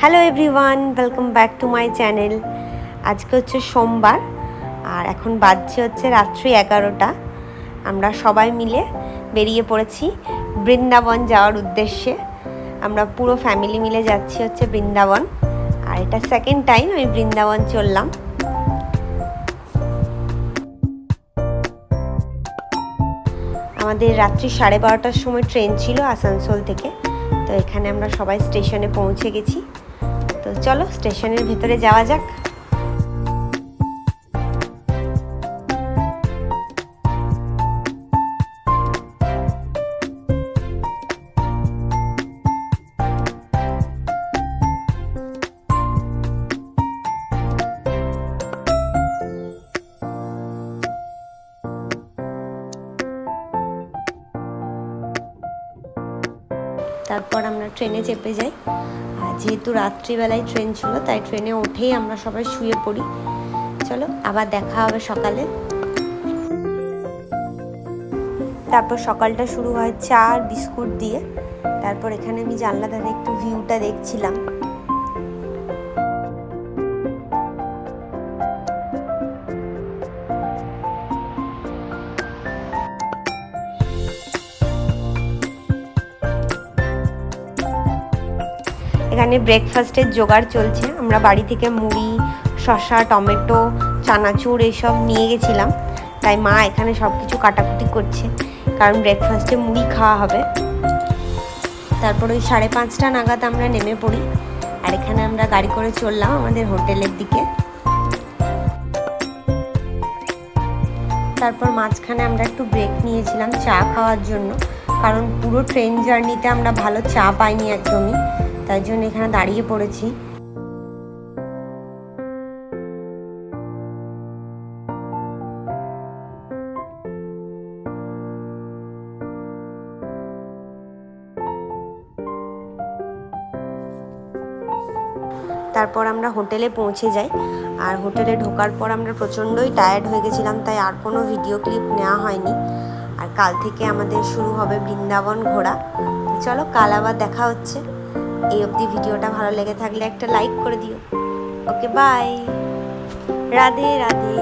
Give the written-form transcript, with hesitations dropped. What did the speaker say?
Hello everyone, welcome back to my channel. আজকে হচ্ছে সোমবার আর এখন বাজছে হচ্ছে রাত্রি 11টা। আমরা সবাই মিলে বেরিয়ে পড়েছি বৃন্দাবন যাওয়ার উদ্দেশ্যে। আমরা পুরো ফ্যামিলি মিলে যাচ্ছি হচ্ছে বৃন্দাবন, আর এটা সেকেন্ড টাইম আমি বৃন্দাবন চললাম। আমাদের রাত্রি 12:30টার সময় ট্রেন ছিল আসানসোল থেকে, তো এখানে আমরা সবাই স্টেশনে পৌঁছে গেছি। তো চলো স্টেশনের ভিতরে যাওয়া যাক। তারপর আমরা ট্রেনে চেপে যাই। আর যেহেতু রাত্রিবেলায় ট্রেন ছিল তাই ট্রেনে উঠেই আমরা সবাই শুয়ে পড়ি। চলো আবার দেখা হবে সকালে। তারপর সকালটা শুরু হয় চা আর বিস্কুট দিয়ে। তারপর এখানে আমি জানলা ধারে একটু ভিউটা দেখছিলাম। এখানে ব্রেকফাস্টের জোগাড় চলছে। আমরা বাড়ি থেকে মুড়ি, শসা, টমেটো, চানাচুর এইসব নিয়ে গেছিলাম, তাই মা এখানে সব কিছু কাটাকুটি করছে, কারণ ব্রেকফাস্টে মুড়ি খাওয়া হবে। তারপর ওই 5:30টা নাগাদ আমরা নেমে পড়ি, আর এখানে আমরা গাড়ি করে চললাম আমাদের হোটেলের দিকে। তারপর মাঝখানে আমরা একটু ব্রেক নিয়েছিলাম চা খাওয়ার জন্য, কারণ পুরো ট্রেন জার্নিতে আমরা ভালো চা পাইনি একদমই, তাই জন্য এখানে দাঁড়িয়ে পড়েছি। তারপর আমরা হোটেলে পৌঁছে যাই, আর হোটেলে ঢোকার পর আমরা প্রচণ্ডই টায়ার্ড হয়ে গেছিলাম, তাই আর কোনো ভিডিও ক্লিপ নেওয়া হয়নি। আর কাল থেকে আমাদের শুরু হবে বৃন্দাবন ঘোরা। তো চলো কাল আবার দেখা হচ্ছে। এই অবধি ভিডিওটা ভালো লেগে থাকলে একটা লাইক করে দিও। ওকে, বাই, রাধে রাধে।